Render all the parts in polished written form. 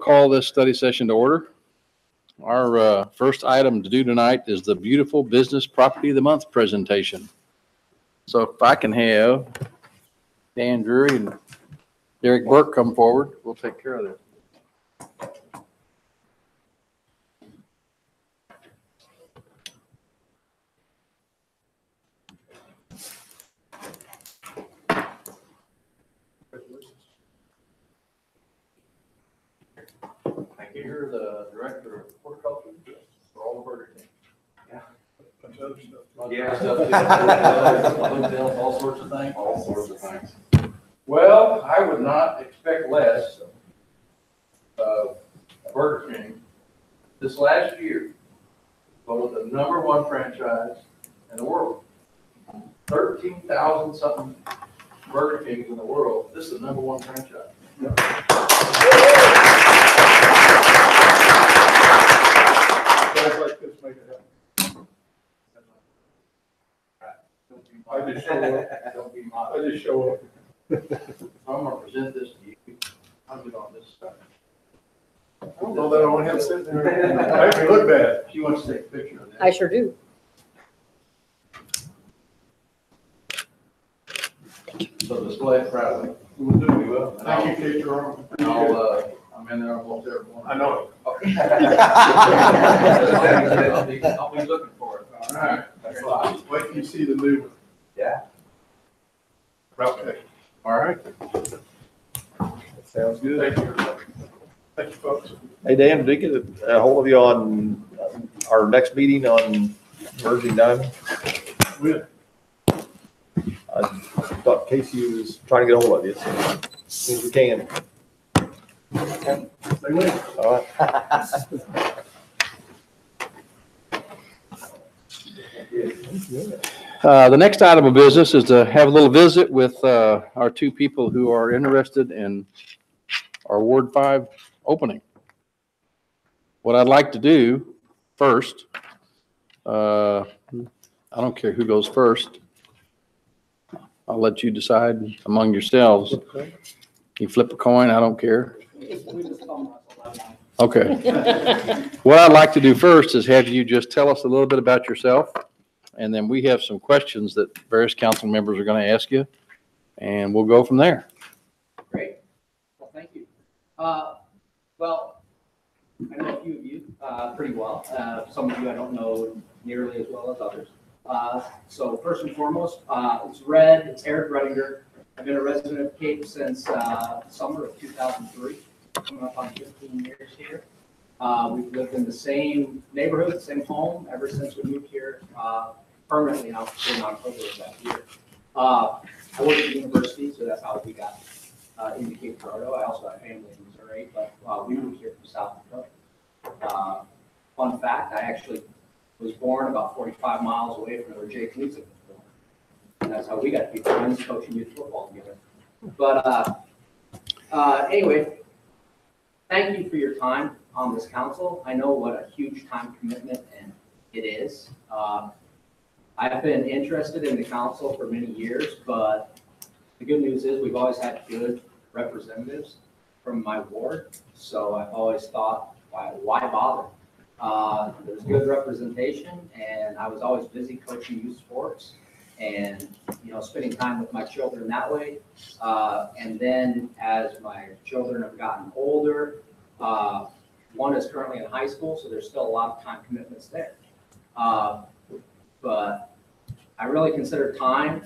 call this study session to order. Our first item to do tonight is the Beautiful Business Property of the Month presentation. So if I can have Dan Drury and Derek Burke come forward, we'll take care of this. You're the director of horticulture for all the Burger King. Yeah. Hotels, all sorts of things. All sorts of things. Well, I would not expect less of Burger King. This last year, voted the #1 franchise in the world. 13,000 something Burger Kings in the world. This is the #1 franchise. Guys like this make it happen. I just show up. Don't be modest. I just show up. I'm going to present this to you. I'll get on this side. I don't know that I want to have to sit there. I actually look bad. She wants to take a picture of that. I sure do. So display it proudly. We'll do it well. Thank you, Kate Jerome. I'm in there almost every morning. I know it. Okay. I'll be looking for it. All right. That's fine. Wait till you see the new one. Yeah. Okay. All right. Sounds good. Thank you. Thank you, folks. Hey, Dan, did you get a hold of you on our next meeting on merging diamond? When? I thought Casey was trying to get a hold of you as soon as we can. Stay with. All right. The next item of business is to have a little visit with our two people who are interested in our Ward 5 opening. What I'd like to do first, I don't care who goes first. I'll let you decide among yourselves. You flip a coin, I don't care. Okay. What I'd like to do first is have you just tell us a little bit about yourself, and then we have some questions that various council members are going to ask you, and we'll go from there. Great. Well, thank you. Well, I know a few of you pretty well. Some of you I don't know nearly as well as others. So first and foremost, it's Red. It's Eric Redinger. I've been a resident of Cape since summer of 2003. Coming up on 15 years here. We've lived in the same neighborhood, same home ever since we moved here permanently in October of that year. I work at the university, so that's how we got into Cape Girardeau. I also have family in Missouri, but we moved here from South Dakota. Fun fact, I actually was born about 45 miles away from where Jake Leeson was born. And that's how we got to be friends, coaching youth football together. But anyway, thank you for your time on this council. I know what a huge time commitment and it is. I've been interested in the council for many years, but the good news is we've always had good representatives from my ward. So I've always thought, why bother? There's good representation, and I was always busy coaching youth sports and, spending time with my children that way. And then as my children have gotten older, one is currently in high school, so there's still a lot of time commitments there. But I really consider time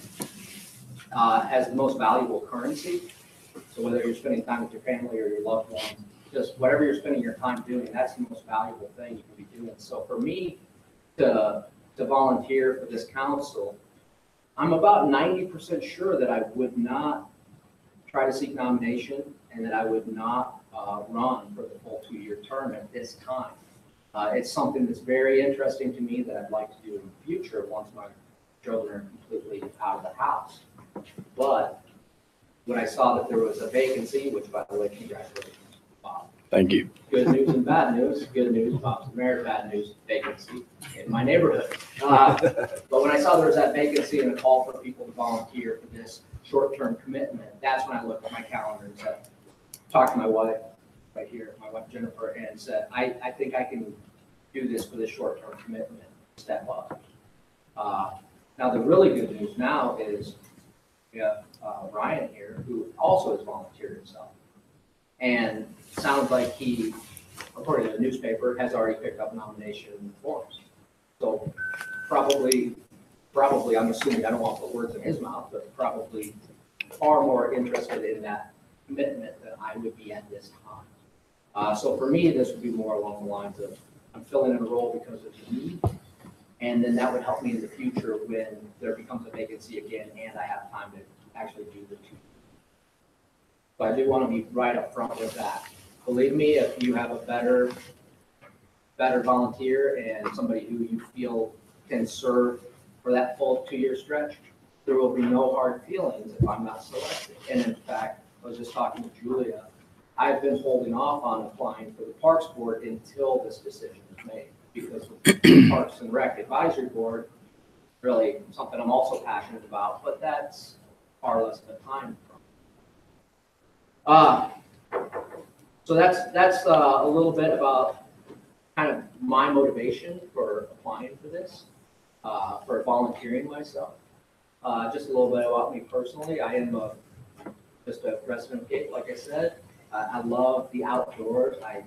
as the most valuable currency. So whether you're spending time with your family or your loved ones, just whatever you're spending your time doing, that's the most valuable thing you can be doing. So for me to volunteer for this council, I'm about 90% sure that I would not try to seek nomination and that I would not run for the full 2-year term at this time. It's something that's very interesting to me that I'd like to do in the future once my children are completely out of the house. But when I saw that there was a vacancy, which by the way, congratulations, Bob. Thank you. Good news and bad news. Good news, Bob's the mayor. Bad news, vacancy in my neighborhood. But when I saw there was that vacancy and a call for people to volunteer for this short-term commitment, that's when I looked at my calendar and said, talked to my wife, right here, my wife Jennifer, and said, I think I can do this for the short-term commitment, step up. Now, the really good news now is we have Ryan here, who also has volunteered himself. And sounds like he, according to the newspaper, has already picked up nomination forms. So probably, I'm assuming, I don't want to put words in his mouth, but probably far more interested in that commitment than I would be at this time. So for me, this would be more along the lines of, I'm filling in a role because of the need, and then that would help me in the future when there becomes a vacancy again and I have time to actually do the two. But I do want to be right up front with that. Believe me, if you have a better volunteer and somebody who you feel can serve for that full 2-year stretch, there will be no hard feelings if I'm not selected. And in fact, I was just talking to Julia, I've been holding off on applying for the Parks Board until this decision is made, because the Parks and Rec Advisory Board, really something I'm also passionate about, but that's far less of a time frame. So that's a little bit about kind of my motivation for applying for this, for volunteering myself. Just a little bit about me personally. I am just a resident of Cape, like I said. I love the outdoors. I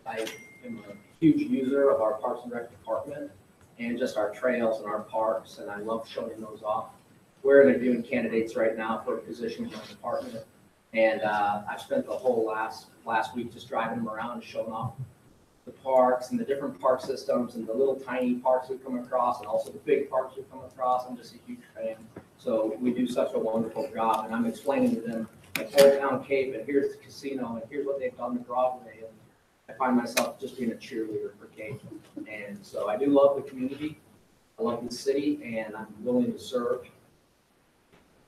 am a huge user of our Parks and Rec department and just our trails and our parks, and I love showing those off. We're interviewing candidates right now for a position in the department, and I've spent the whole last week just driving them around and showing off the parks and the different park systems and the little tiny parks we come across and also the big parks we come across. I'm just a huge fan. So we do such a wonderful job, and I'm explaining to them like Old Town Cape, and here's the casino, and here's what they've done to Broadway, and I find myself just being a cheerleader for Cape. And so I do love the community, I love the city, and I'm willing to serve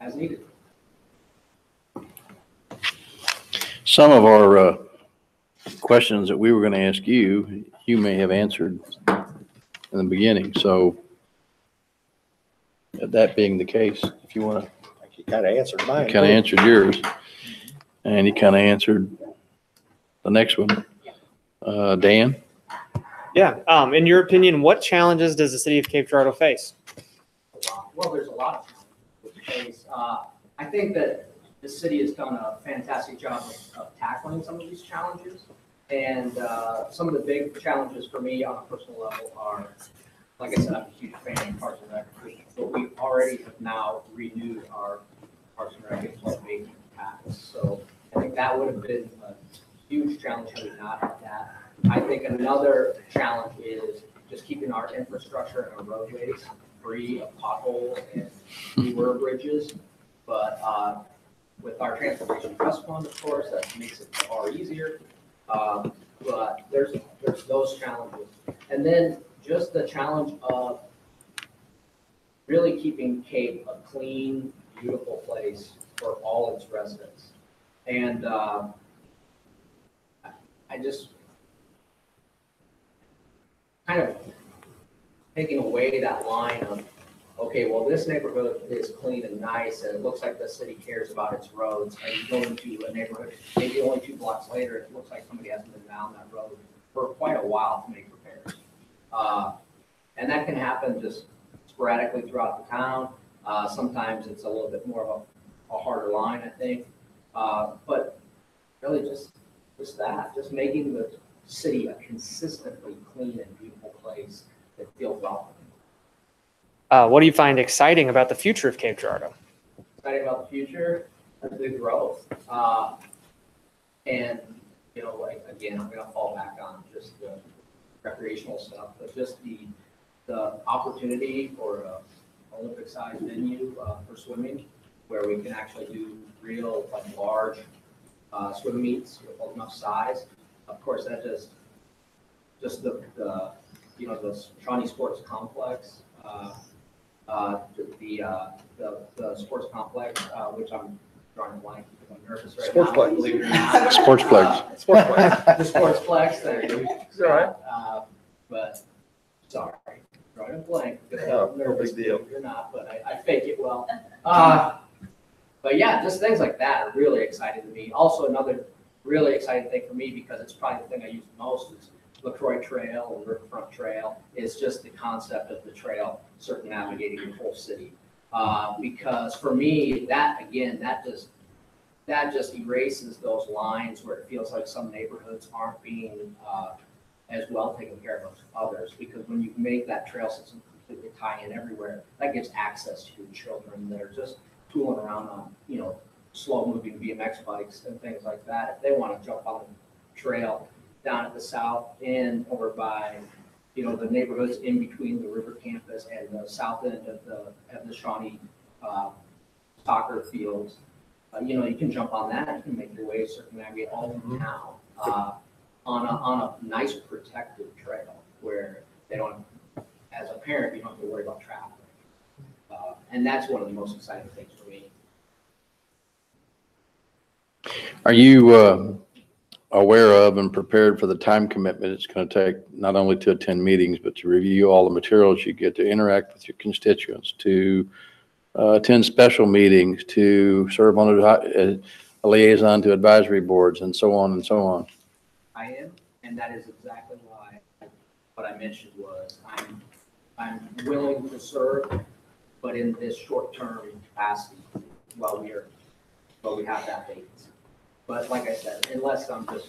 as needed. Some of our questions that we were going to ask you, you may have answered in the beginning. So that being the case, if you want to, You kind of answered mine. kind of answered yours, and you kind of answered the next one. Dan? Yeah. In your opinion, what challenges does the city of Cape Girardeau face? Well, there's a lot of challenges with the case. I think that the city has done a fantastic job of tackling some of these challenges. And some of the big challenges for me on a personal level are, like I said, I'm a huge fan of Parks and Rec, but we already have now renewed our Parks and Rec vacant tax. So I think that would have been a huge challenge had we not had that. I think another challenge is just keeping our infrastructure and our roadways free of potholes and newer bridges. But with our transportation trust fund, of course, that makes it far easier. But there's those challenges. And then just the challenge of really keeping Cape a clean, beautiful place for all its residents. And I just kind of taking away that line of, okay, well, this neighborhood is clean and nice, and it looks like the city cares about its roads. And you go into a neighborhood, maybe only 2 blocks later, it looks like somebody hasn't been down that road for quite a while to make repairs. And that can happen just sporadically throughout the town. Sometimes it's a little bit more of a harder line, I think. But really just making the city a consistently clean and beautiful place that feels welcoming. What do you find exciting about the future of Cape Girardeau? Exciting about the future, the growth. And, you know, like, again, I'm going to fall back on just the recreational stuff, but just the opportunity for an Olympic-sized venue for swimming, where we can actually do real, like, large swim meets with enough size. Of course, that just the you know, the Shawnee Sports Complex, the sports complex, which I'm drawing a blank because I'm nervous right now. Sportsplex. Believe it or not. Sportsplex. Sportsplex. The sportsplex, there you go. It's all right. But, sorry, drawing a blank. No, no big deal. You're not, but I fake it well. But yeah, just things like that are really exciting to me. Also, another really exciting thing for me, because it's probably the thing I use the most, is LaCroix Trail and Riverfront Trail. Is just the concept of the trail circumnavigating the whole city. Because for me, that just erases those lines where it feels like some neighborhoods aren't being as well taken care of as others. Because when you make that trail system completely tie in everywhere, that gives access to children that are just tooling around on, slow moving BMX bikes and things like that. If they want to jump on the trail down at the south end over by, the neighborhoods in between the river campus and the south end of the Shawnee soccer fields, you can jump on that. You can make your way, circumnavigate all over town on a nice protected trail where they don't, as a parent, you don't have to worry about traffic. And that's one of the most exciting things for me. Are you aware of and prepared for the time commitment it's going to take, not only to attend meetings, but to review all the materials you get, to interact with your constituents, to attend special meetings, to serve on a liaison to advisory boards, and so on and so on? I am, and that is exactly why what I mentioned was I'm willing to serve, but in this short-term capacity while we have that vacancy. But like I said, unless I'm just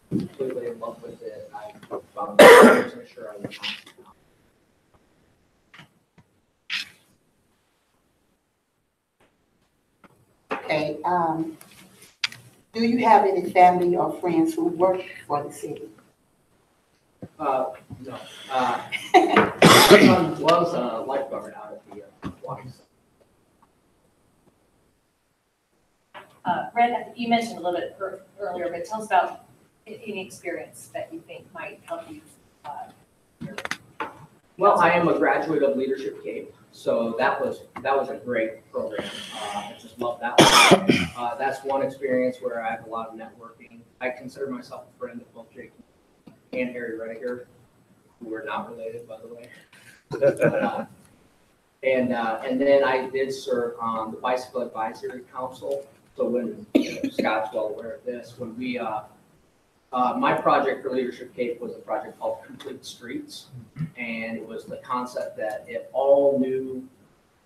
completely in love with it, I'm 100% sure I will not. Okay, do you have any family or friends who work for the city? No. My son was a lifeguard out at the water. Brent, you mentioned a little bit earlier, but tell us about any experience that you think might help you. Well, I am a graduate of Leadership Cape, so that was a great program. I just love that one. That's one experience where I have a lot of networking. I consider myself a friend of both Jake and Harry Rediger, who are not related, by the way. But, and then I did serve on the Bicycle Advisory Council. So when Scott's well aware of this, when we my project for Leadership Cape was a project called Complete Streets, and it was the concept that if all new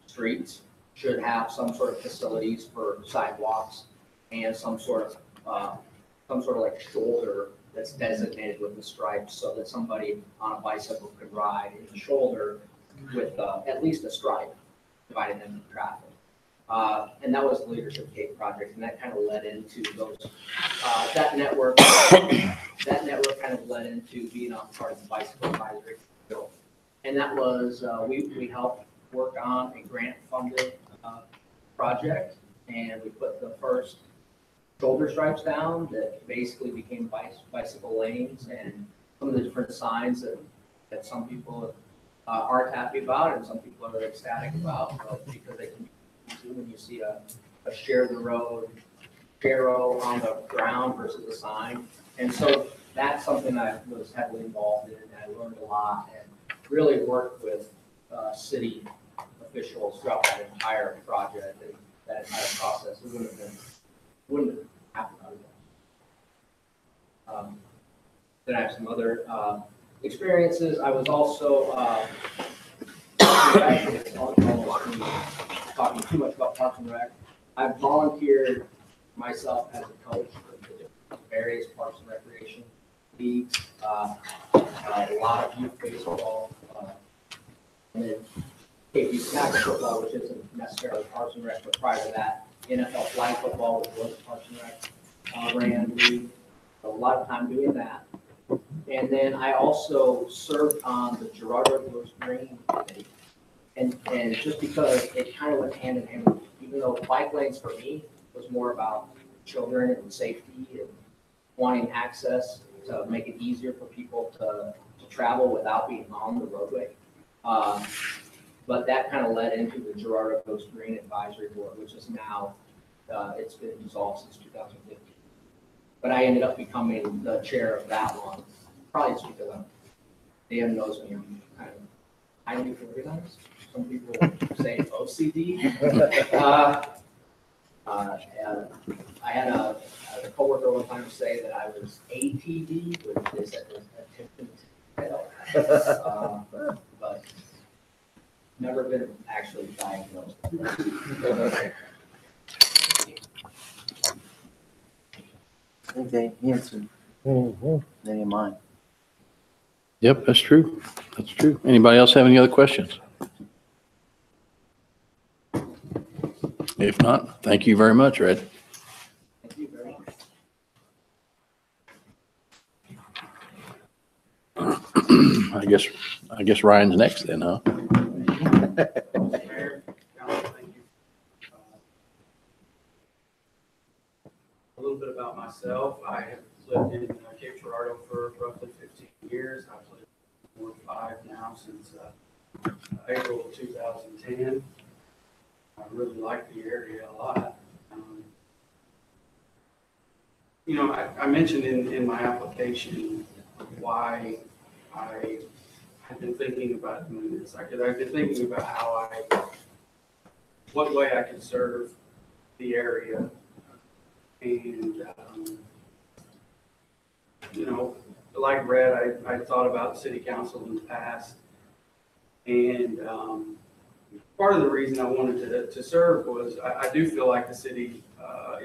streets should have some sort of facilities for sidewalks and some sort of like shoulder that's designated with the stripes, so that somebody on a bicycle could ride in the shoulder with at least a stripe dividing them from traffic. And that was the Leadership Cape project, and that kind of led into those, that network kind of led into being a part of the Bicycle Advisory Council. And that was, we helped work on a grant-funded project, and we put the first shoulder stripes down that basically became bicycle lanes, and some of the different signs that some people aren't happy about and some people are ecstatic about, because they can when you see a share the road arrow on the ground versus a sign. And so that's something I was heavily involved in, and I learned a lot and really worked with city officials throughout that entire project and that entire process. It wouldn't have happened otherwise. Then I have some other experiences. I was also it's almost talking too much about Parks and Rec. I've volunteered myself as a coach for various Parks and Recreation leagues, a lot of youth baseball, and then KU tackle football, which isn't necessarily Parks and Rec, but prior to that, NFL flag football, which was Parks and Rec, ran league. A lot of time doing that. And then I also served on the Gerardo Lewis Green Committee. And just because it kind of went hand in hand, even though bike lanes for me was more about children and safety and wanting access to make it easier for people to travel without being on the roadway. But that kind of led into the Gerardo Lewis Green Advisory Board, which is now, it's been dissolved since 2015. But I ended up becoming the chair of that one, probably just because Dan knows me, I'm kind of highly organized. Some people say OCD. I had a coworker one time say that I was ATD, which is attempted to but never been actually diagnosed. I think they answered any of mine. Yep, that's true. That's true. Anybody else have any other questions? If not, thank you very much, Red. Thank you very much. I guess Ryan's next then, huh? Mayor, Council, thank you. A little bit about myself. I have lived in Cape Girardeau for roughly 15 years. I've lived in Ward 5 now since April of 2010. I really like the area a lot. You know, I mentioned in my application why I have been thinking about doing this. I've been thinking about what way I can serve the area. And, you know, like Red, I thought about city council in the past. And part of the reason I wanted to serve was I do feel like the city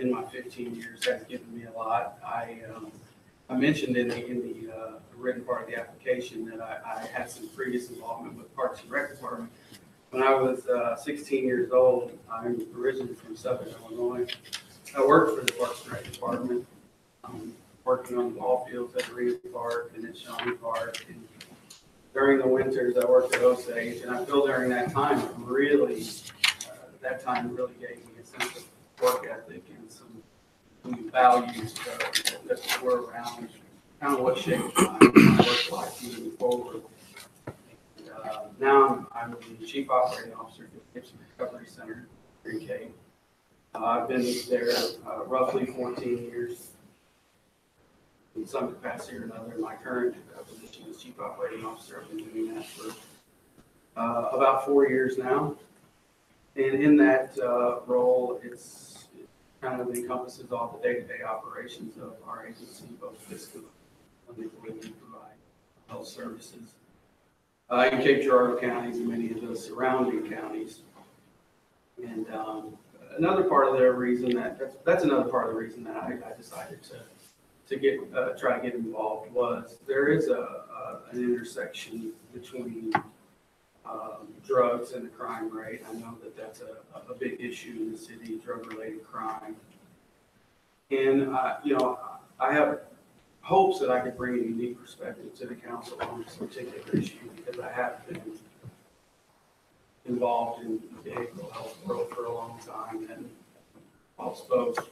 in my 15 years has given me a lot. I mentioned in the written part of the application that I had some previous involvement with Parks and Rec Department. When I was 16 years old, I'm originally from Southern Illinois. I worked for the Parks and Rec Department, working on the ball fields at Arena Park and at Shawnee Park. And during the winters, I worked at Osage, and I feel during that time, that time really gave me a sense of work ethic and some values that were around kind of what shaped my work life moving forward. And, now I'm the Chief Operating Officer for the Gibson Recovery Center here in Cape. I've been there roughly 14 years in some capacity or another. My current position as Chief Operating Officer, I've been doing that for about 4 years now. And in that role, it kind of encompasses all the day-to-day operations of our agency, both fiscal and clinically. We provide health services in Cape Girardeau counties and many of the surrounding counties. And another part of the reason that's another part of the reason that I decided to try to get involved was there is an intersection between drugs and the crime rate. I know that that's a big issue in the city, drug-related crime. And you know, I have hopes that I could bring a unique perspective to the council on this particular issue because I have been involved in the behavioral health world for a long time and exposed to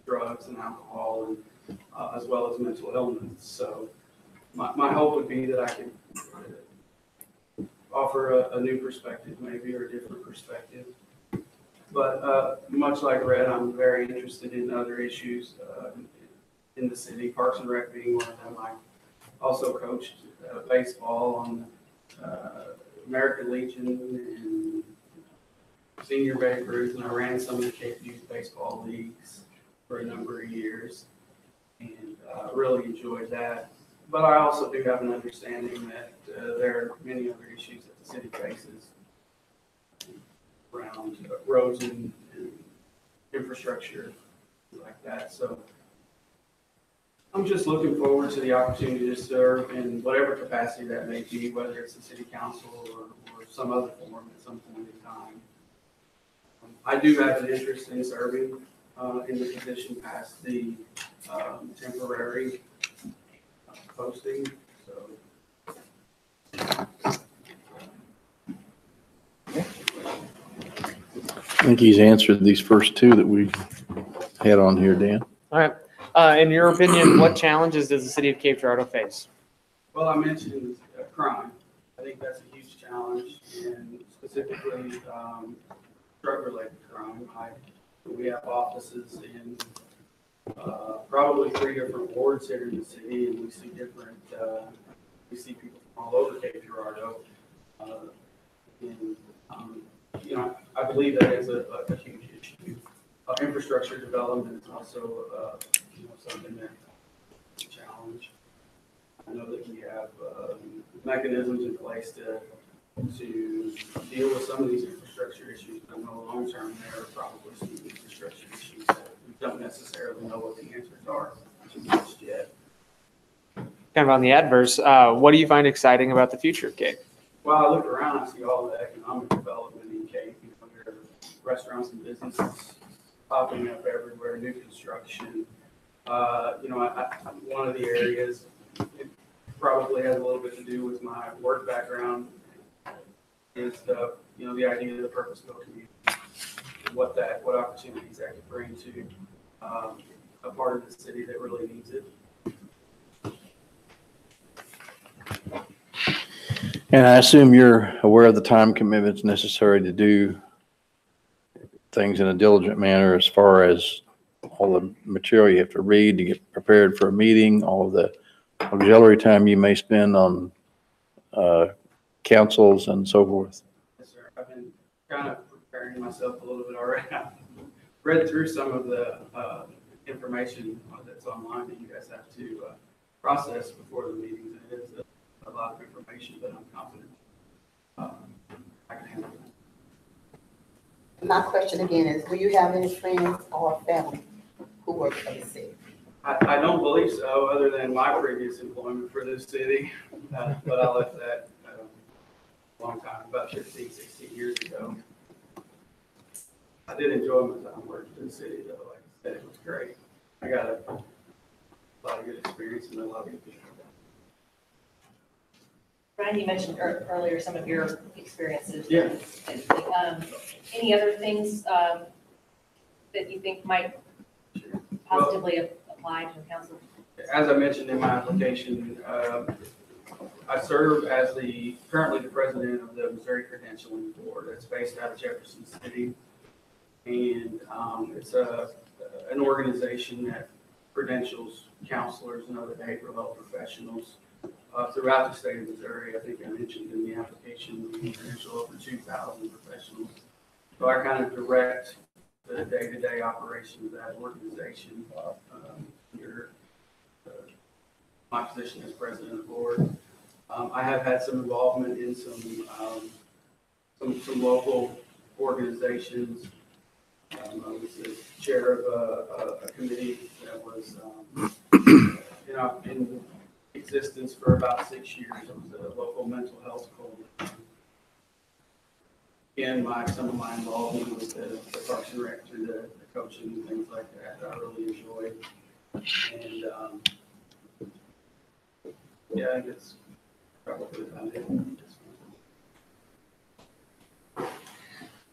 drugs and alcohol and as well as mental illness. So my hope would be that I could offer a new perspective maybe or a different perspective. But much like Red, I'm very interested in other issues in the city, Parks and Rec being one of them. I also coached baseball on American Legion and Senior Babe Ruth, and I ran some of the Cape Youth baseball leagues for a number of years, and really enjoyed that. But I also do have an understanding that there are many other issues that the city faces around roads and infrastructure like that. So I'm just looking forward to the opportunity to serve in whatever capacity that may be, whether it's the city council or some other form at some point in time. I do have an interest in serving in the position past the temporary posting. So I think he's answered these first two that we had on here, Dan. All right. In your opinion, what challenges does the city of Cape Girardeau face? well, I mentioned crime. I think that's a huge challenge, and specifically drug-related crime. We have offices in probably 3 different wards here in the city, and we see people from all over Cape Girardeau. And you know, I believe that is a huge issue. Infrastructure development is also, something that's a challenge. I know that we have mechanisms in place to deal with some of these infrastructure issues. I know long term there are probably some infrastructure issues that we don't necessarily know what the answers are just yet. Kind of on the adverse, what do you find exciting about the future of Cape? Well, I look around, I see all the economic development in Cape. There are restaurants and businesses popping up everywhere, new construction. One of the areas, it probably has a little bit to do with my work background, is the idea of the purpose-built community, and what opportunities that could bring to a part of the city that really needs it. And I assume you're aware of the time commitments necessary to do things in a diligent manner as far as all the material you have to read to get prepared for a meeting, all of the auxiliary time you may spend on councils and so forth. Yes, sir. I've been kind of preparing myself a little bit already. I've read through some of the information that's online that you guys have to process before the meetings. And it is a lot of information, but I'm confident I can handle it. My question again is, do you have any friends or family who work for the city? I don't believe so, other than my previous employment for this city, but I left that a long time, about 15, 16 years ago. I did enjoy my time working for the city, though. Like I said, it was great. I got a lot of good experience and a lot of good people. Brian, you mentioned earlier some of your experiences. Yeah. Any other things that you think might positively apply to the council? As I mentioned in my application, I serve as currently the president of the Missouri Credentialing Board. It's based out of Jefferson City. And it's an organization that credentials counselors and other behavioral health professionals throughout the state of Missouri. I think I mentioned in the application, we credential over 2,000 professionals. So I kind of direct the day-to-day operation of that organization under my position as president of the board. I have had some involvement in some local organizations. I was the chair of a committee that was in existence for about 6 years. It was a local mental health coalition. Again, some of my involvement with the Parks and Rec through the coaching and things like that I really enjoyed. And yeah, I think it's probably about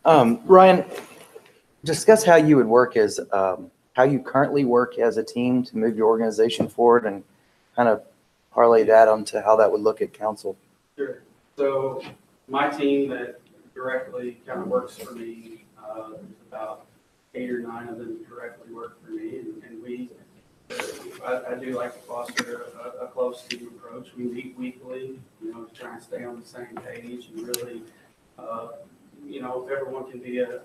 it. Ryan, discuss how you would work as, how you currently work as a team to move your organization forward, and kind of parlay that onto how that would look at council. Sure. So my team that directly kind of works for me, there's about 8 or 9 of them directly work for me, and I do like to foster a close team approach. We meet weekly, to try and stay on the same page, and really, everyone can be a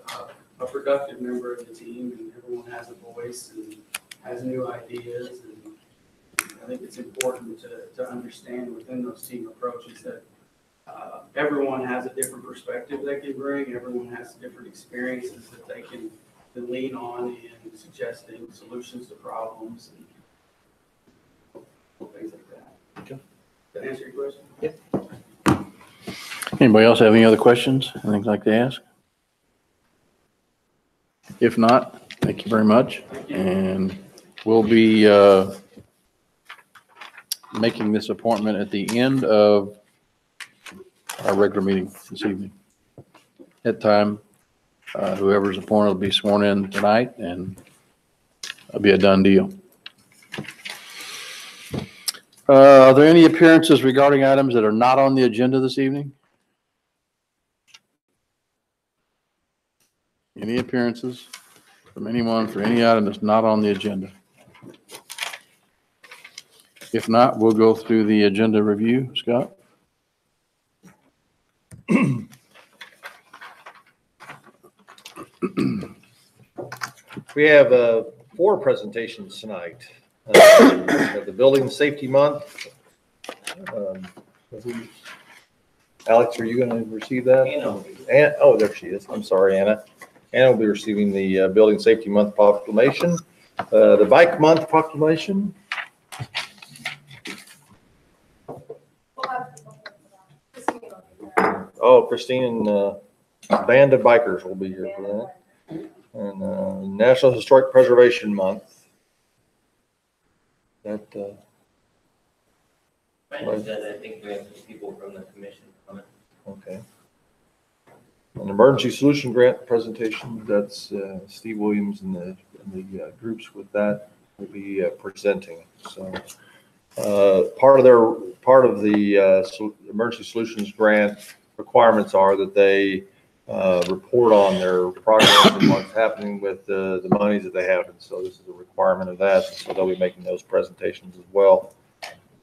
productive member of the team, and everyone has a voice and has new ideas. And I think it's important to understand within those team approaches that everyone has a different perspective they can bring. Everyone has different experiences that they can lean on in suggesting solutions to problems and things like that. Okay. Does that answer your question? Yep. Anybody else have any other questions, anything like to ask? If not, thank you very much. Thank you. And we'll be making this appointment at the end of our regular meeting this evening. At time, whoever's appointed will be sworn in tonight, and it'll be a done deal. Are there any appearances regarding items that are not on the agenda this evening? Any appearances from anyone for any item that's not on the agenda? If not, we'll go through the agenda review. Scott? We have 4 presentations tonight. We have the Building Safety Month. Alex, are you going to receive that? Anna, oh, there she is. I'm sorry, Anna. Anna will be receiving the Building Safety Month proclamation, the Bike Month proclamation. Oh, Christine and band of bikers will be here for that. And National Historic Preservation Month. That. Brandon said, I think we have some people from the commission coming. Okay. An emergency solution grant presentation, that's Steve Williams and the groups with that will be presenting. So part of the emergency solutions grant requirements are that they report on their progress and what's happening with the monies that they have. And so this is a requirement of that. So they'll be making those presentations as well.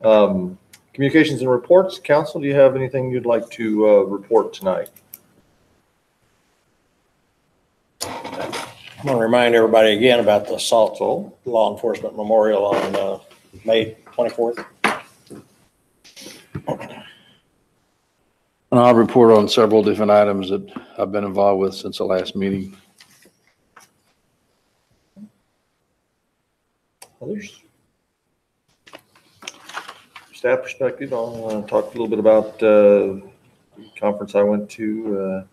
Communications and reports. Council, do you have anything you'd like to report tonight? I'm going to remind everybody again about the Saltville Law Enforcement Memorial on May 24th. And I'll report on several different items that I've been involved with since the last meeting. Others? Staff perspective, I'll talk a little bit about the conference I went to,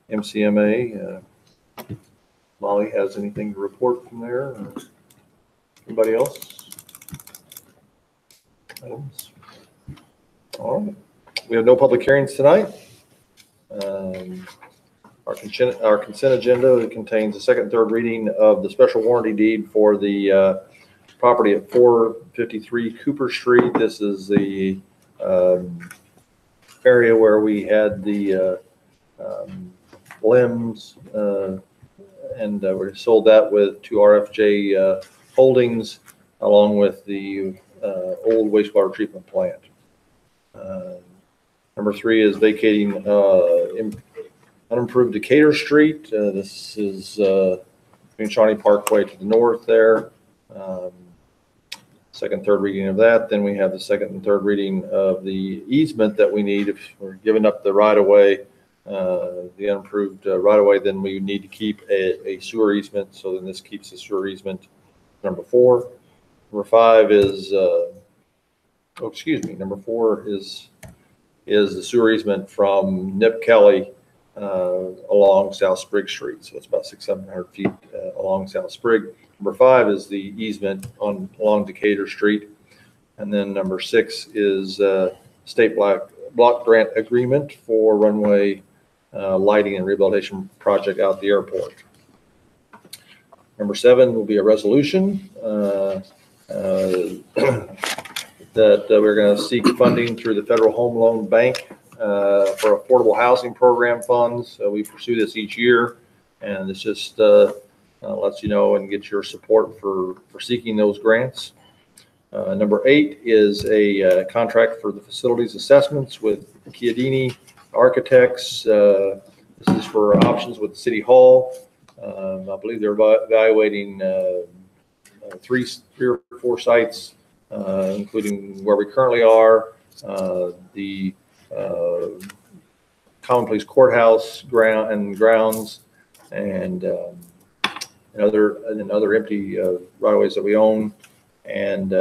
MCMA. Molly has anything to report from there? Anybody else? Items? All right. We have no public hearings tonight. Our consent agenda contains the second and third reading of the special warranty deed for the property at 453 Cooper Street. This is the area where we had the limbs and we sold that to RFJ Holdings along with the old wastewater treatment plant. Number 3 is vacating unimproved Decatur Street. This is between Shawnee Parkway to the north there. Second, third reading of that. Then we have the second and third reading of the easement that we need. If we're giving up the right-of-way, the unimproved right-of-way, then we need to keep a sewer easement. So then this keeps the sewer easement. Number 4. Number 5 is, number 4 is the sewer easement from Nip Kelly along South Sprigg Street. So it's about 600-700 feet along South Sprigg. Number 5 is the easement along Decatur Street. And then number 6 is state block grant agreement for runway lighting and rehabilitation project out the airport. Number 7 will be a resolution that we're going to seek funding through the Federal Home Loan Bank for affordable housing program funds. We pursue this each year, and it's just lets you know and get your support for seeking those grants. Number 8 is a contract for the facilities assessments with Chiodini Architects. This is for options with City Hall. I believe they're evaluating 3 or 4 sites, including where we currently are, the Common Pleas Courthouse grounds, and other empty right-of-ways that we own, and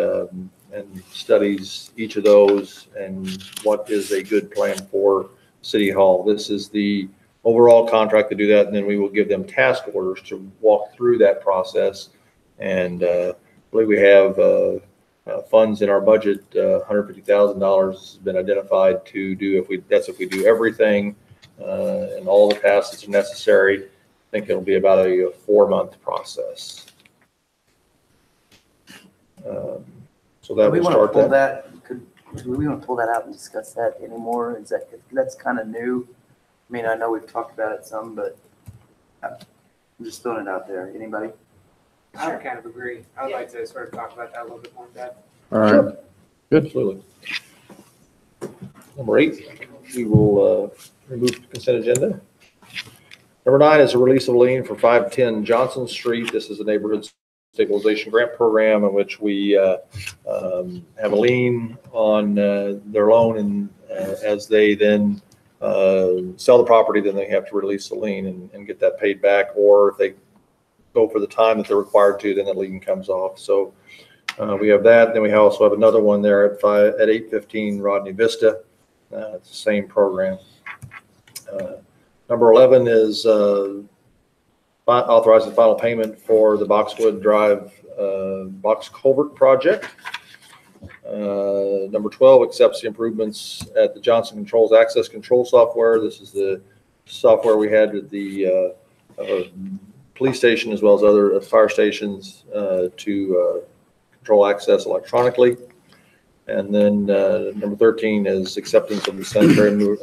studies each of those and what is a good plan for City Hall. This is the overall contract to do that, and then we will give them task orders to walk through that process. And I believe we have funds in our budget. $150,000 has been identified to do if we do everything and all the tasks that's necessary. I think it'll be about a 4-month process. So that will start that. Do we want to pull that out and discuss that anymore? That's kind of new? I mean, I know we've talked about it some, but I'm just throwing it out there. Anybody? I kind of agree. I would like to sort of talk about that a little bit more in depth. All right. Sure. Good. Absolutely. Number 8, we will remove the consent agenda. Number 9 is a release of lien for 510 Johnson Street. This is a neighborhood stabilization grant program in which we have a lien on their loan, and as they then sell the property, then they have to release the lien and get that paid back, or if they go for the time that they're required to, then the lien comes off. So we have that. Then we also have another one there at 815 Rodney Vista. It's the same program. Number 11 is authorizing final payment for the Boxwood Drive box culvert project. Number 12 accepts the improvements at the Johnson Controls access control software. This is the software we had with the police station as well as other fire stations to control access electronically. And then number 13 is acceptance of the sanitary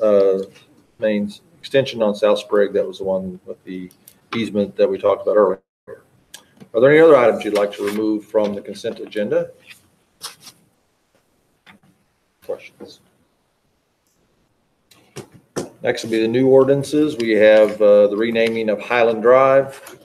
mains extension on South Sprague. That was the one with the easement that we talked about earlier. Are there any other items you'd like to remove from the consent agenda? Questions? Next will be the new ordinances. We have the renaming of Highland Drive.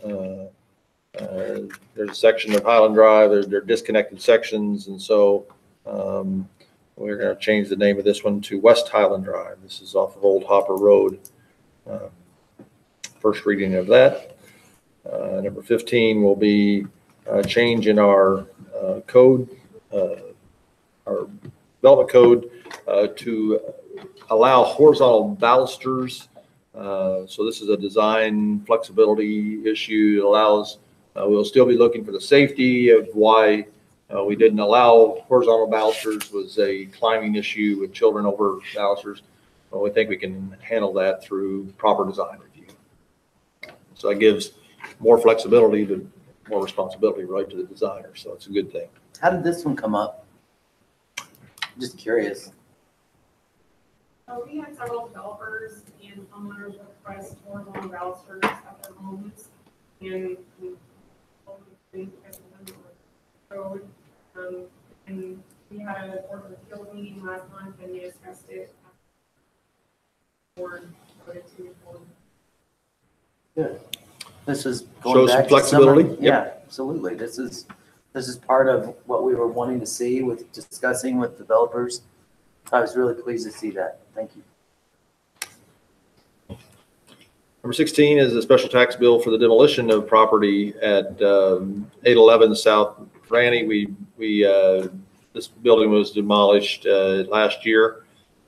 There's a section of Highland Drive. They're disconnected sections, and so we're going to change the name of this one to West Highland Drive. This is off of Old Hopper Road. First reading of that. Number 15 will be a change in our code, our development code, to allow horizontal balusters. So this is a design flexibility issue. It allows, we'll still be looking for the safety of why we didn't allow horizontal balusters was a climbing issue with children over balusters. Well, we think we can handle that through proper design review. So it gives more flexibility, but more responsibility right to the designer. So it's a good thing. How did this one come up? Just curious. We had several developers and homeowners request horizontal balusters at their homes, and and we had a board of appeals meeting last month, and we discussed it. Board voted to move forward. Good. This is going Shows back some to flexibility. summer. Yeah, absolutely. This is part of what we were wanting to see with discussing with developers. I was really pleased to see that. Thank you. Number 16 is a special tax bill for the demolition of property at 811 South Franny. This building was demolished last year,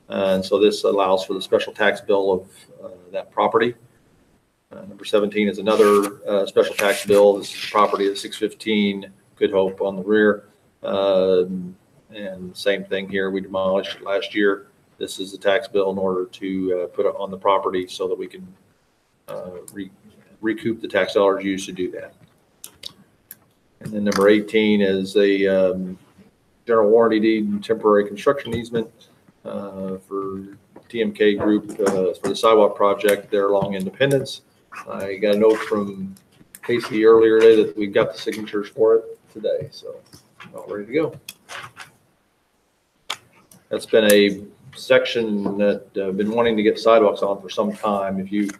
and so this allows for the special tax bill of that property. Number 17 is another special tax bill. This is the property at 615 Good Hope on the rear. And same thing here, we demolished it last year. This is the tax bill in order to put it on the property so that we can recoup the tax dollars used to do that. And then number 18 is a general warranty deed and temporary construction easement for TMK Group for the sidewalk project there along Independence. I got a note from Casey earlier today that we got the signatures for it today, so all ready to go. That's been a section that I've been wanting to get sidewalks on for some time. If you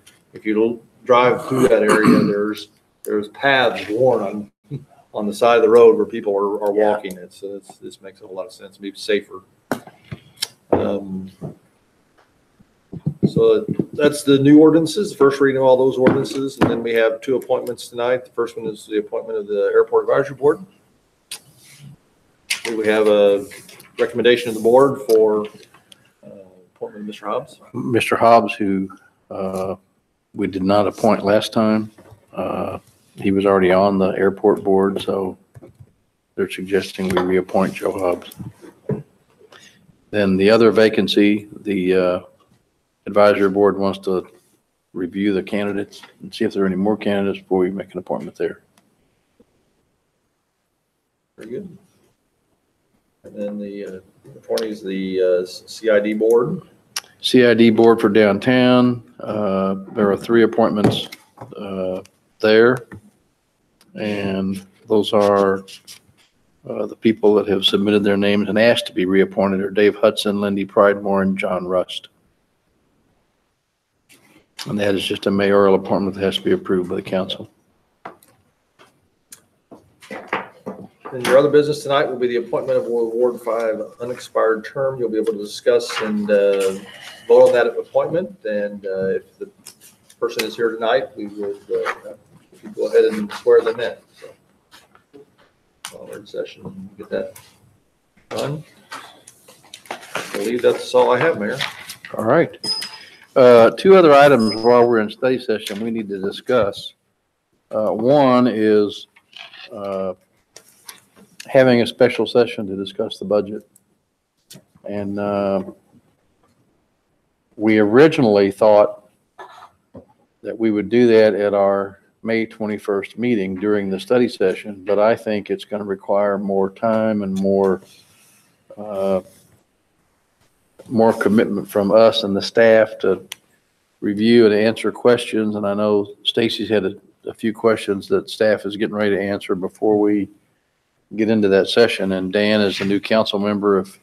drive through that area, there's paths worn on the side of the road where people are walking. This makes a whole lot of sense. It'd be safer. So that's the new ordinances, the first reading of all those ordinances, and then we have two appointments tonight. The first one is the appointment of the Airport Advisory Board. We have a recommendation of the board for appointment of Mr. Hobbs. Mr. Hobbs, who we did not appoint last time. He was already on the airport board, so they're suggesting we reappoint Joe Hobbs. Then the other vacancy, the advisory board wants to review the candidates and see if there are any more candidates before we make an appointment there. Very good. And then the 20 is the CID board. CID board for downtown. There are 3 appointments there. And those are the people that have submitted their names and asked to be reappointed are Dave Hudson, Lindy Pridemore, and John Rust. And that is just a mayoral appointment that has to be approved by the council. And your other business tonight will be the appointment of Ward 5 unexpired term. You'll be able to discuss and vote on that appointment. And if the person is here tonight, we would go ahead and swear them in. So, while we're in session, get that done. I believe that's all I have, Mayor. All right. Two other items while we're in study session we need to discuss. One is having a special session to discuss the budget. And we originally thought that we would do that at our May 21st meeting during the study session, but I think it's going to require more time and more commitment from us and the staff to review and answer questions. And I know Stacy's had a few questions that staff is getting ready to answer before we get into that session. And Dan, as a new council member, if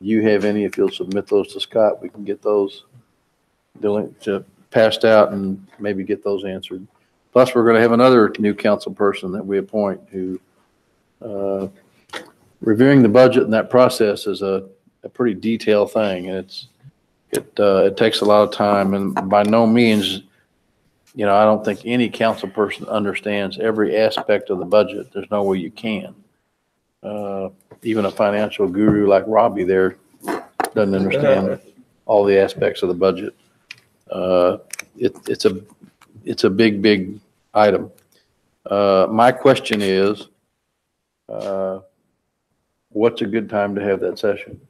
you have any, if you'll submit those to Scott, we can get those passed out and maybe get those answered. Plus, we're going to have another new council person that we appoint who, reviewing the budget and that process is a pretty detailed thing. And it takes a lot of time, and by no means, I don't think any council person understands every aspect of the budget. There's no way you can. Even a financial guru like Robbie there doesn't understand all the aspects of the budget. It's a big item. My question is, what's a good time to have that session?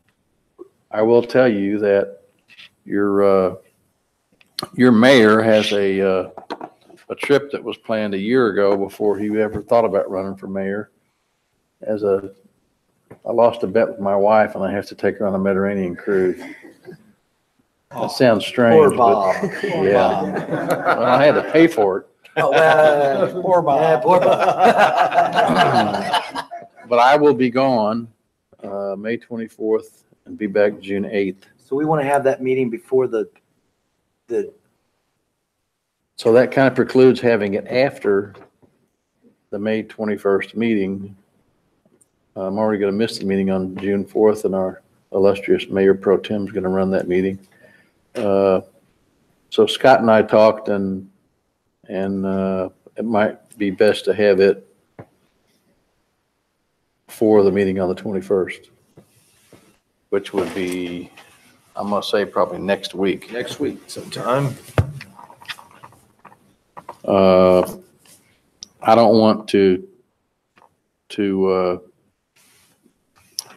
I will tell you that your mayor has a trip that was planned a year ago before he ever thought about running for mayor. I lost a bet with my wife and I have to take her on a Mediterranean cruise. That sounds strange. Poor Bob. But yeah. Well, I had to pay for it. Oh, poor Bob. Yeah, poor Bob. But I will be gone May 24th and be back June 8th. So we want to have that meeting before the. So that kind of precludes having it after the May 21st meeting. I'm already going to miss the meeting on June 4th, and our illustrious Mayor Pro Tem is going to run that meeting. So Scott and I talked, and it might be best to have it for the meeting on the 21st, which would be, I'm going to say, probably next week. Next week sometime. I don't want to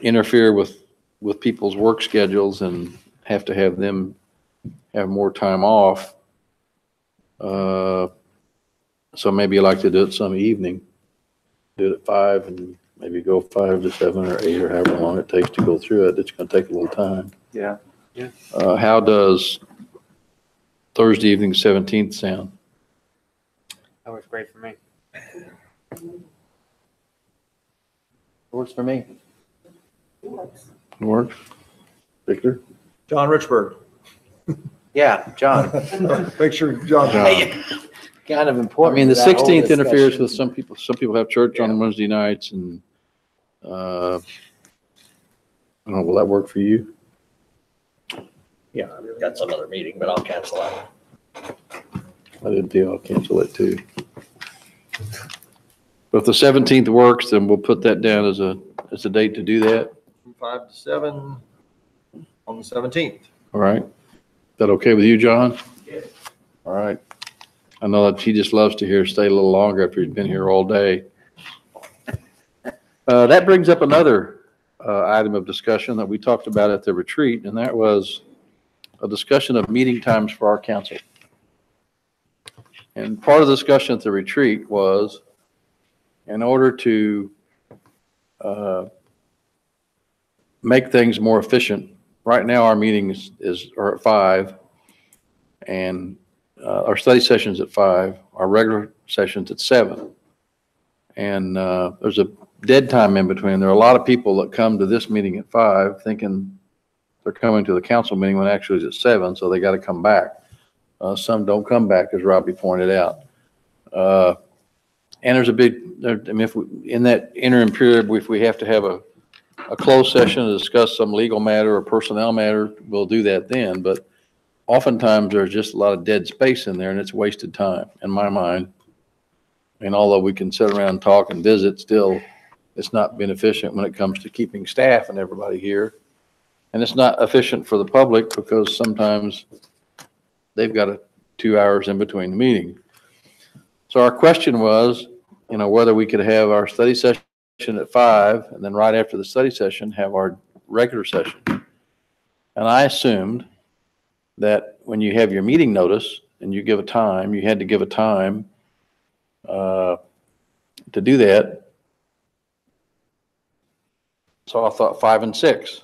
interfere with people's work schedules and have to have them have more time off. So maybe I'd like to do it some evening, do it at 5 and maybe go 5 to 7 or 8 or however long it takes to go through it. It's going to take a little time. Yeah. How does Thursday evening 17th sound? That works great for me. Works for me. Works? Victor? John Richburg. Yeah, John. Make sure John. Kind of I important. mean, the to that whole 16th interferes discussion. with some people. Some people have church on Wednesday nights, and I don't know, will that work for you? Yeah, I've got some other meeting, but I'll cancel that. I did deal, I'll cancel it too. But if the 17th works, then we'll put that down as a date to do that. From 5 to 7 on the 17th. All right. Is that okay with you, John? Yes. All right. I know that he just loves to hear stay a little longer after he's been here all day. That brings up another item of discussion that we talked about at the retreat, and that was a discussion of meeting times for our council. And part of the discussion at the retreat was, in order to make things more efficient, right now our meetings are at 5, and our study session's at 5, our regular session's at 7. And there's a dead time in between. There are a lot of people that come to this meeting at 5 thinking they're coming to the council meeting when actually it's at 7, so they got to come back. Some don't come back, as Robbie pointed out. And there's a big, I mean, if we, in that interim period, if we have to have a closed session to discuss some legal matter or personnel matter, we'll do that then. But oftentimes there's just a lot of dead space in there and it's wasted time, in my mind. And although we can sit around and talk and visit, still, it's not been efficient when it comes to keeping staff and everybody here. And it's not efficient for the public because sometimes they've got 2 hours in between the meeting. So our question was, whether we could have our study session at 5 and then right after the study session, have our regular session. And I assumed that when you have your meeting notice and you give a time, you had to give a time to do that. So I thought 5 and 6.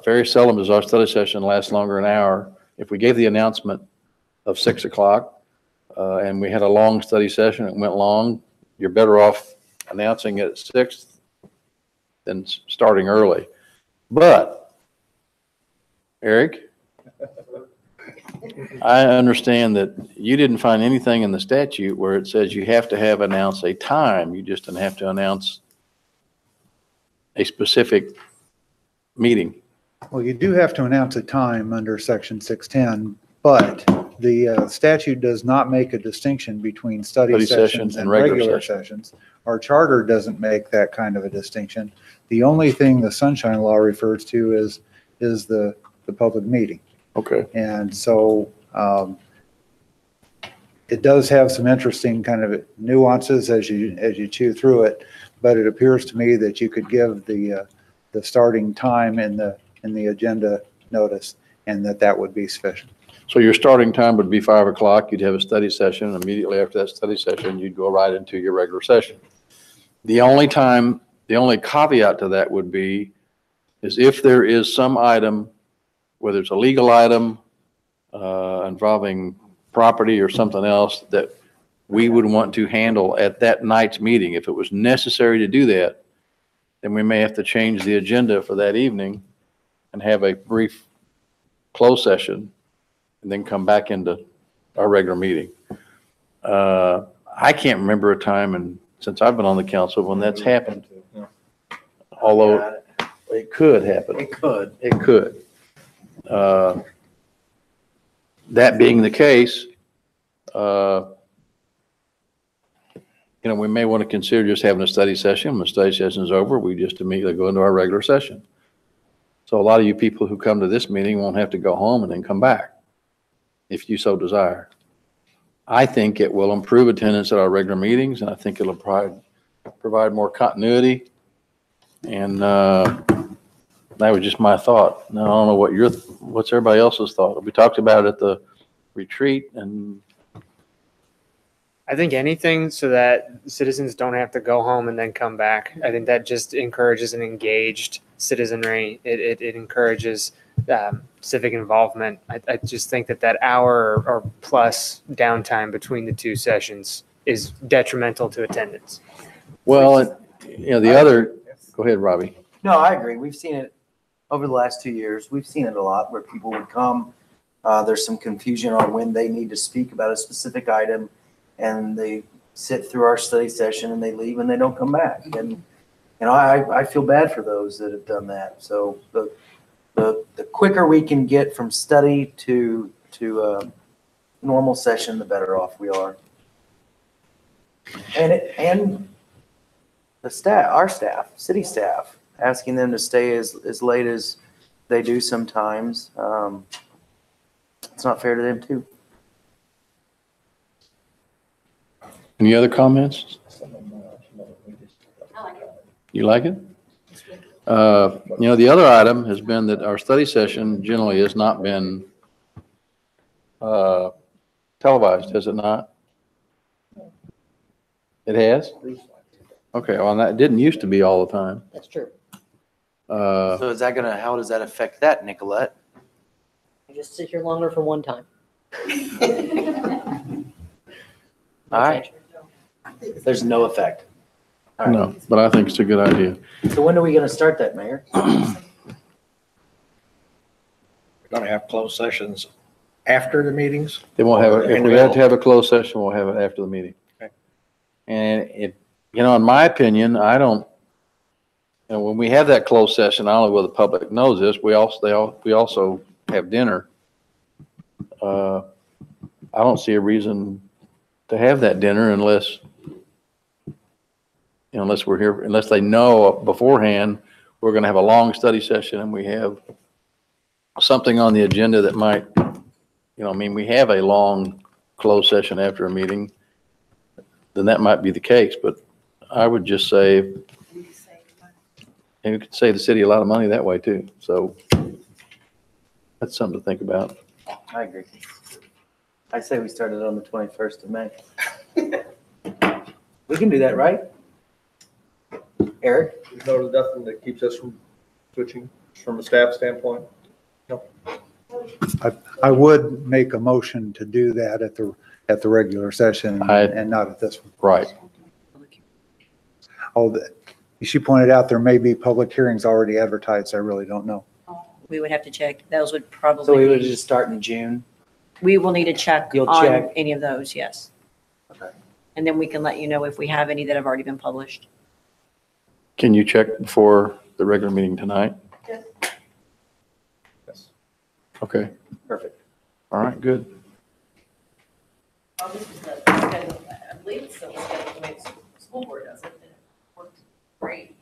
Very seldom does our study session last longer than an hour. If we gave the announcement of 6 o'clock and we had a long study session, it went long, you're better off announcing it at 6 than starting early. But, Eric, I understand that you didn't find anything in the statute where it says you have to have announced a time. You just don't have to announce a specific meeting. Well, you do have to announce a time under section 610, but the statute does not make a distinction between study sessions and regular sessions. Our charter doesn't make that kind of a distinction. The only thing the Sunshine Law refers to is the public meeting. Okay. And so it does have some interesting kind of nuances as you chew through it, but it appears to me that you could give the starting time in the agenda notice, and that would be sufficient. So your starting time would be 5 o'clock. You'd have a study session. Immediately after that study session, you'd go right into your regular session. The only caveat to that would be is if there is some item, whether it's a legal item involving property or something else that we would want to handle at that night's meeting. If it was necessary to do that, then we may have to change the agenda for that evening and have a brief closed session and then come back into our regular meeting. I can't remember a time, and since I've been on the council, when that's happened. Although it could happen. It could. It could. That being the case, we may want to consider just having a study session. When the study session is over, we just immediately go into our regular session. So a lot of you people who come to this meeting won't have to go home and then come back if you so desire. I think it will improve attendance at our regular meetings, and I think it'll provide more continuity. And that was just my thought. Now, I don't know what's everybody else's thought. We talked about it at the retreat, and I think anything so that citizens don't have to go home and then come back. I think that just encourages an engaged citizenry. It encourages civic involvement. I just think that hour or plus downtime between the two sessions is detrimental to attendance. well, go ahead, Robbie. No, I agree. We've seen it over the last 2 years. We've seen it a lot where people would come. There's some confusion on when they need to speak about a specific item, and they sit through our study session and they leave and they don't come back. And I feel bad for those that have done that. So the quicker we can get from study to normal session, the better off we are. And the staff, our staff, city staff, asking them to stay as late as they do sometimes. It's not fair to them too. Any other comments? I like it. You like it? The other item has been that our study session generally has not been televised, has it not? It has? Okay, well, that didn't used to be all the time. That's true. So how does that affect that, Nicolette? You just sit here longer for one time. All right. There's no effect. All right. No, but I think it's a good idea. So when are we going to start that, Mayor? We're going to have closed sessions after the meetings? Then we'll have, Or if in the we have to middle? have a closed session, we'll have it after the meeting. Okay. And it, in my opinion, I don't, when we have that closed session, not only will the public knows this, we also have dinner. I don't see a reason to have that dinner unless we're here, unless they know beforehand, we're going to have a long study session and we have something on the agenda that might, we have a long closed session after a meeting, then that might be the case. But I would just say, and you could save the city a lot of money that way too. So that's something to think about. I agree. I say we started on the 21st of May. We can do that, right? Eric? There's nothing that keeps us from switching from a staff standpoint. I would make a motion to do that at the regular session and not at this one. Right. She pointed out there may be public hearings already advertised. I really don't know. We would have to check. Those would probably. So we would just start in June? We will need to check You'll on check? any of those, yes. Okay. And then we can let you know if we have any that have already been published. Can you check before the regular meeting tonight? Yes. Okay. Perfect. All right, good. This is the schedule, I believe it's still the schedule, the way the school board does it, and it works great.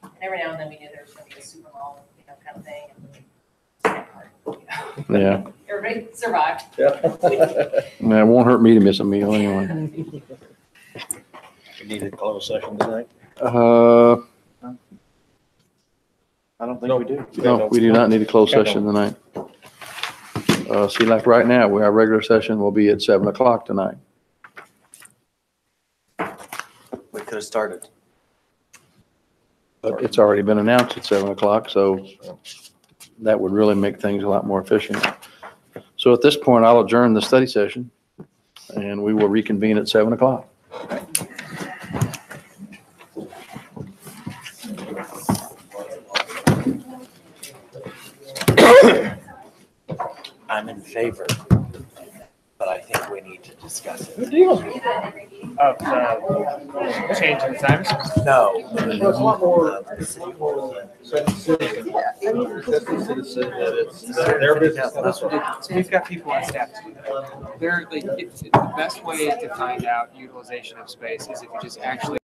And every now and then we knew there was gonna be a super long, kind of thing. Yeah. Everybody survived. Yeah. Man, it won't hurt me to miss a meal anyway. We need a closed session tonight? I don't think we do. No, we do not need a closed session tonight. See, like right now, our regular session will be at 7:00 tonight. We could have started. But it's already been announced at 7:00, so that would really make things a lot more efficient. So at this point, I'll adjourn the study session and we will reconvene at 7:00. I'm in favor, but I think we need to discuss it. Of the change in times? No. Well, it's a lot more citizen. It's their business. That's ridiculous. We've got people on staff to do that. They're like, the best way to find out utilization of space is if you just actually